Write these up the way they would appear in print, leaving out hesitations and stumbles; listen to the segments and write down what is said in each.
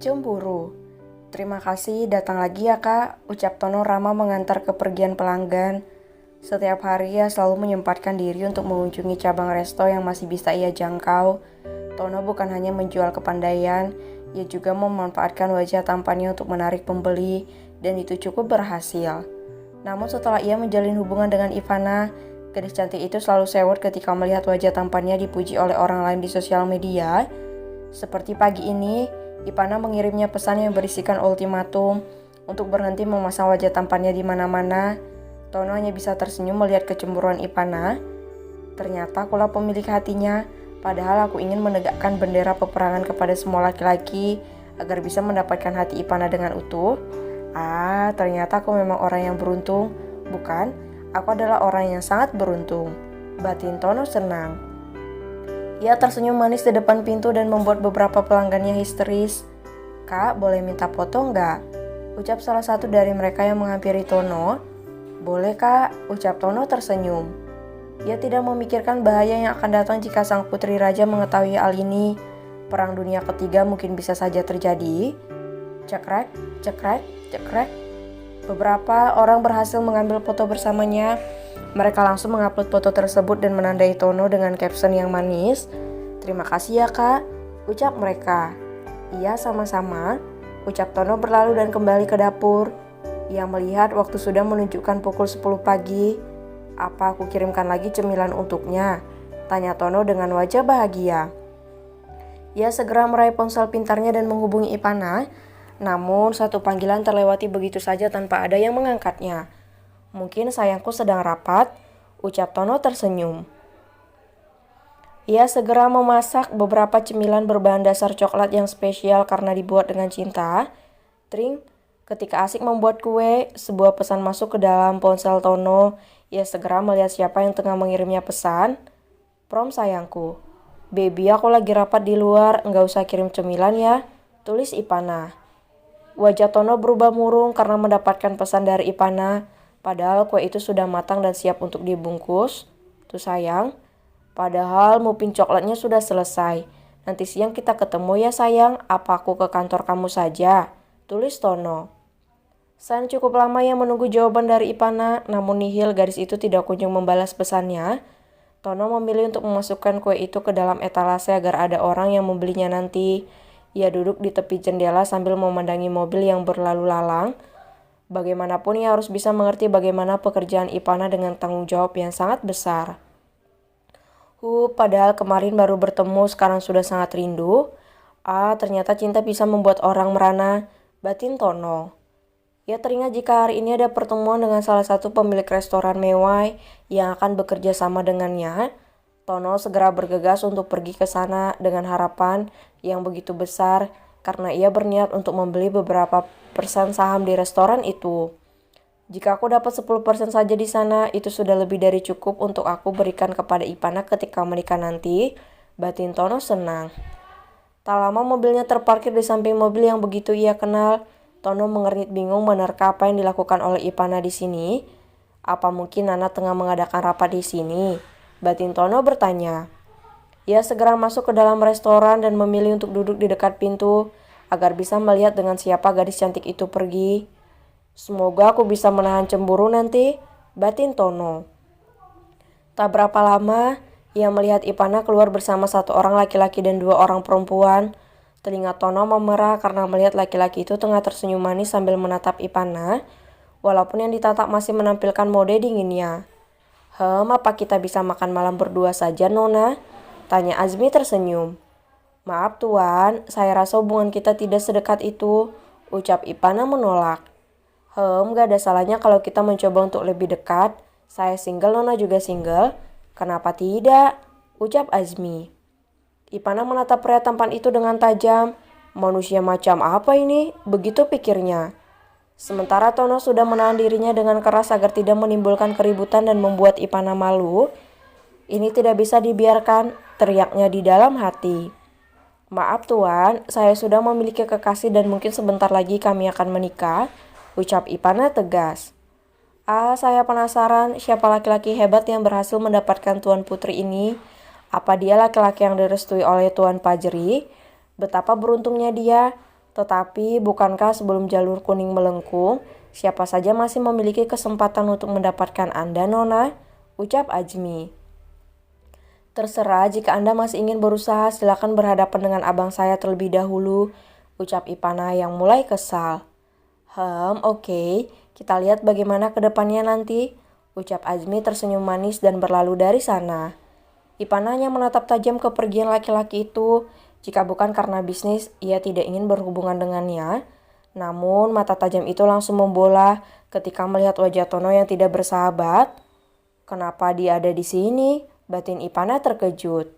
Cemburu. Terima kasih, datang lagi ya kak, ucap Tono ramah mengantar kepergian pelanggan. Setiap hari ia selalu menyempatkan diri untuk mengunjungi cabang resto yang masih bisa ia jangkau. Tono bukan hanya menjual kepandaian, ia juga memanfaatkan wajah tampannya untuk menarik pembeli, dan itu cukup berhasil. Namun setelah ia menjalin hubungan dengan Ivana, gadis cantik itu selalu sewot ketika melihat wajah tampannya dipuji oleh orang lain di sosial media. Seperti pagi ini, Ivana mengirimnya pesan yang berisikan ultimatum untuk berhenti memasang wajah tampannya di mana-mana. Tono hanya bisa tersenyum melihat kecemburuan Ivana. Ternyata akulah pemilik hatinya, padahal aku ingin menegakkan bendera peperangan kepada semua laki-laki agar bisa mendapatkan hati Ivana dengan utuh. Ternyata aku memang orang yang beruntung. Bukan, aku adalah orang yang sangat beruntung. Batin Tono senang. Ia tersenyum manis di depan pintu dan membuat beberapa pelanggannya histeris. Kak, boleh minta foto nggak? Ucap salah satu dari mereka yang menghampiri Tono. Boleh kak, ucap Tono tersenyum. Ia tidak memikirkan bahaya yang akan datang jika sang putri raja mengetahui hal ini. Perang dunia ketiga mungkin bisa saja terjadi. Cekrek, cekrek, cekrek. Beberapa orang berhasil mengambil foto bersamanya. Mereka langsung mengupload foto tersebut dan menandai Tono dengan caption yang manis. Terima kasih ya kak, ucap mereka. Iya sama-sama, ucap Tono berlalu dan kembali ke dapur. Ia melihat waktu sudah menunjukkan pukul 10 pagi. Apa aku kirimkan lagi cemilan untuknya? Tanya Tono dengan wajah bahagia. Ia segera meraih ponsel pintarnya dan menghubungi Ivana. Namun satu panggilan terlewati begitu saja tanpa ada yang mengangkatnya. Mungkin sayangku sedang rapat, ucap Tono tersenyum. Ia segera memasak beberapa cemilan berbahan dasar coklat yang spesial karena dibuat dengan cinta. Tring, ketika asik membuat kue, sebuah pesan masuk ke dalam ponsel Tono. Ia segera melihat siapa yang tengah mengirimnya pesan. Prom sayangku. Baby, aku lagi rapat di luar, nggak usah kirim cemilan ya, tulis Ivana. Wajah Tono berubah murung karena mendapatkan pesan dari Ivana. Padahal kue itu sudah matang dan siap untuk dibungkus. Tuh sayang, padahal muffin coklatnya sudah selesai. Nanti siang kita ketemu ya sayang, apa aku ke kantor kamu saja? Tulis Tono. Sayang cukup lama yang menunggu jawaban dari Ivana, namun nihil gadis itu tidak kunjung membalas pesannya. Tono memilih untuk memasukkan kue itu ke dalam etalase agar ada orang yang membelinya nanti. Ia duduk di tepi jendela sambil memandangi mobil yang berlalu lalang. Bagaimanapun ia harus bisa mengerti bagaimana pekerjaan Ivana dengan tanggung jawab yang sangat besar. Padahal kemarin baru bertemu, sekarang sudah sangat rindu. Ternyata cinta bisa membuat orang merana, batin Tono. Ia teringat jika hari ini ada pertemuan dengan salah satu pemilik restoran mewah yang akan bekerja sama dengannya. Tono segera bergegas untuk pergi ke sana dengan harapan yang begitu besar karena ia berniat untuk membeli beberapa persen saham di restoran itu. Jika aku dapat 10% saja di sana, itu sudah lebih dari cukup untuk aku berikan kepada Ivana ketika menikah nanti. Batin Tono senang. Tak lama mobilnya terparkir di samping mobil yang begitu ia kenal. Tono mengernyit bingung menerka apa yang dilakukan oleh Ivana di sini. Apa mungkin Nana tengah mengadakan rapat di sini? Batin Tono bertanya. Ia segera masuk ke dalam restoran dan memilih untuk duduk di dekat pintu agar bisa melihat dengan siapa gadis cantik itu pergi. Semoga aku bisa menahan cemburu nanti, batin Tono. Tak berapa lama, ia melihat Ivana keluar bersama satu orang laki-laki dan dua orang perempuan. Telinga Tono memerah karena melihat laki-laki itu tengah tersenyum manis sambil menatap Ivana, walaupun yang ditatap masih menampilkan mode dinginnya. Apa kita bisa makan malam berdua saja, Nona? Tanya Azmi tersenyum. Maaf tuan, saya rasa hubungan kita tidak sedekat itu, ucap Ivana menolak. Gak ada salahnya kalau kita mencoba untuk lebih dekat. Saya single, Nona juga single. Kenapa tidak? Ucap Azmi. Ivana menatap pria tampan itu dengan tajam. Manusia macam apa ini? Begitu pikirnya. Sementara Tono sudah menahan dirinya dengan keras agar tidak menimbulkan keributan dan membuat Ivana malu. Ini tidak bisa dibiarkan, teriaknya di dalam hati. Maaf tuan, saya sudah memiliki kekasih dan mungkin sebentar lagi kami akan menikah, ucap Ivana tegas. Saya penasaran siapa laki-laki hebat yang berhasil mendapatkan Tuan Putri ini. Apa dia laki-laki yang direstui oleh Tuan Pajeri? Betapa beruntungnya dia. Tetapi bukankah sebelum jalur kuning melengkung, siapa saja masih memiliki kesempatan untuk mendapatkan Anda, Nona? Ucap Ajmi. Terserah, jika Anda masih ingin berusaha, silakan berhadapan dengan abang saya terlebih dahulu, ucap Ipana yang mulai kesal. Oke, kita lihat bagaimana ke depannya nanti, ucap Ajmi tersenyum manis dan berlalu dari sana. Ipana hanya menatap tajam kepergian laki-laki itu. Jika bukan karena bisnis, ia tidak ingin berhubungan dengannya. Namun, mata tajam itu langsung membola ketika melihat wajah Tono yang tidak bersahabat. Kenapa dia ada di sini? Batin Ipana terkejut.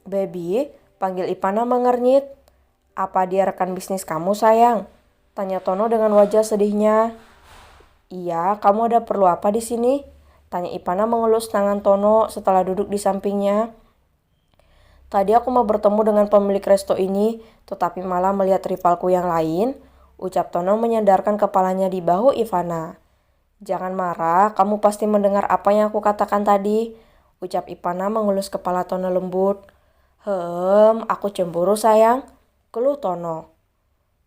Baby, panggil Ipana mengernyit. Apa dia rekan bisnis kamu, sayang? Tanya Tono dengan wajah sedihnya. Iya, kamu ada perlu apa di sini? Tanya Ipana mengelus tangan Tono setelah duduk di sampingnya. Tadi aku mau bertemu dengan pemilik resto ini, tetapi malah melihat rivalku yang lain, ucap Tono menyandarkan kepalanya di bahu Ivana. Jangan marah, kamu pasti mendengar apa yang aku katakan tadi, ucap Ipana mengelus kepala Tono lembut. Aku cemburu sayang, keluh Tono.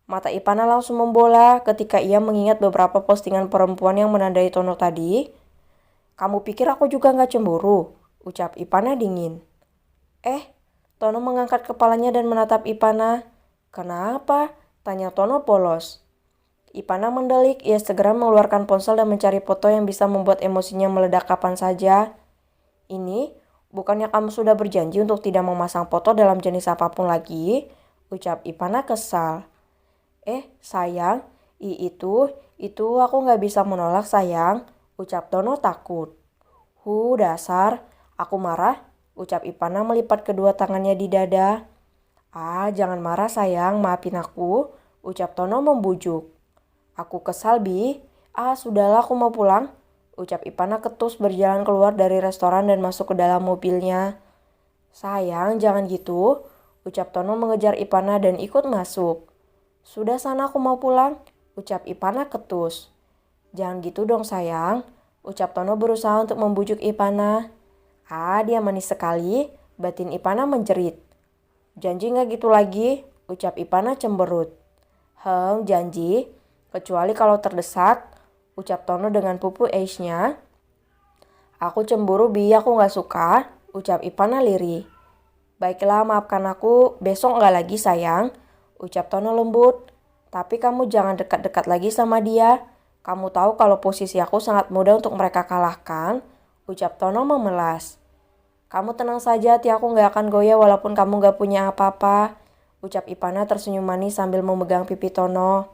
Mata Ipana langsung membola ketika ia mengingat beberapa postingan perempuan yang menandai Tono tadi. Kamu pikir aku juga gak cemburu? Ucap Ipana dingin. Tono mengangkat kepalanya dan menatap Ipana. Kenapa? Tanya Tono polos. Ipana mendelik, ia segera mengeluarkan ponsel dan mencari foto yang bisa membuat emosinya meledak kapan saja. Ini, bukannya kamu sudah berjanji untuk tidak memasang foto dalam jenis apapun lagi? Ucap Ipana kesal. Sayang, itu aku gak bisa menolak sayang, ucap Tono takut. Dasar, aku marah, ucap Ipana melipat kedua tangannya di dada. Jangan marah sayang, maafin aku, ucap Tono membujuk. Aku kesal, Bi. Sudahlah aku mau pulang, ucap Ipana ketus berjalan keluar dari restoran dan masuk ke dalam mobilnya. Sayang, jangan gitu, ucap Tono mengejar Ipana dan ikut masuk. Sudah sana aku mau pulang, ucap Ipana ketus. Jangan gitu dong sayang, ucap Tono berusaha untuk membujuk Ipana. Dia manis sekali, batin Ipana menjerit. Janji gak gitu lagi, ucap Ipana cemberut. Janji, kecuali kalau terdesak, ucap Tono dengan pupu ace-nya. Aku cemburu Bi, aku gak suka, ucap Ipana lirih. Baiklah maafkan aku, besok gak lagi sayang, ucap Tono lembut. Tapi kamu jangan dekat-dekat lagi sama dia. Kamu tahu kalau posisi aku sangat mudah untuk mereka kalahkan, ucap Tono memelas. Kamu tenang saja, hati aku gak akan goyah walaupun kamu gak punya apa-apa, ucap Ipana tersenyum manis sambil memegang pipi Tono.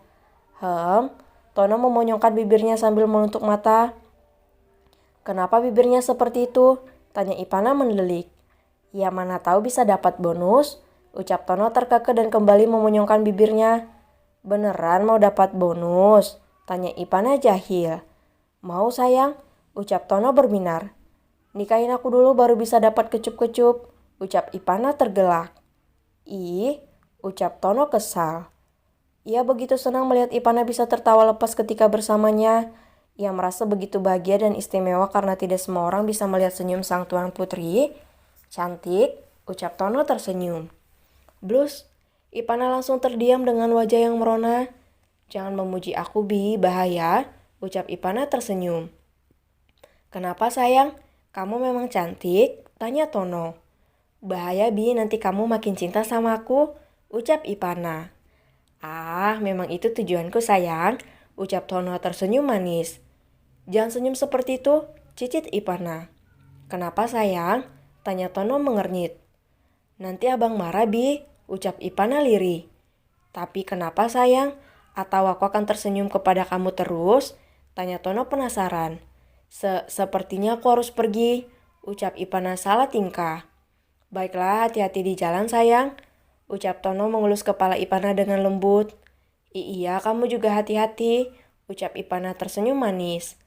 Tono memonyongkan bibirnya sambil menutup mata. Kenapa bibirnya seperti itu? Tanya Ipana mendelik. Ya mana tahu bisa dapat bonus, ucap Tono terkekeh dan kembali memonyongkan bibirnya. Beneran mau dapat bonus? Tanya Ipana jahil. Mau sayang, ucap Tono berbinar. Nikahin aku dulu baru bisa dapat kecup-kecup, ucap Ipana tergelak. Ucap Tono kesal. Ia begitu senang melihat Ipana bisa tertawa lepas ketika bersamanya. Ia merasa begitu bahagia dan istimewa karena tidak semua orang bisa melihat senyum sang tuan putri. Cantik, ucap Tono tersenyum. Blus, Ipana langsung terdiam dengan wajah yang merona. Jangan memuji aku Bi, bahaya, ucap Ipana tersenyum. Kenapa sayang? Kamu memang cantik, tanya Tono. Bahaya Bi, nanti kamu makin cinta sama aku, ucap Ipana. Memang itu tujuanku sayang, ucap Tono tersenyum manis. Jangan senyum seperti itu, cicit Ipana. Kenapa sayang? Tanya Tono mengernyit. Nanti abang marah Bi, ucap Ipana lirih. Tapi kenapa sayang? Atau aku akan tersenyum kepada kamu terus? Tanya Tono penasaran. Sepertinya aku harus pergi, ucap Ipana salah tingkah. Baiklah, hati-hati di jalan sayang, ucap Tono mengelus kepala Ipana dengan lembut. Iya, kamu juga hati-hati, ucap Ipana tersenyum manis.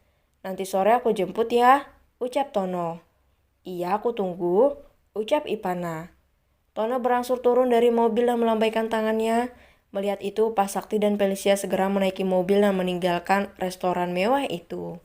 Nanti sore aku jemput ya, ucap Tono. Iya, aku tunggu, ucap Ipana. Tono berangsur turun dari mobil dan melambaikan tangannya. Melihat itu, Pak Sakti dan Felicia segera menaiki mobil dan meninggalkan restoran mewah itu.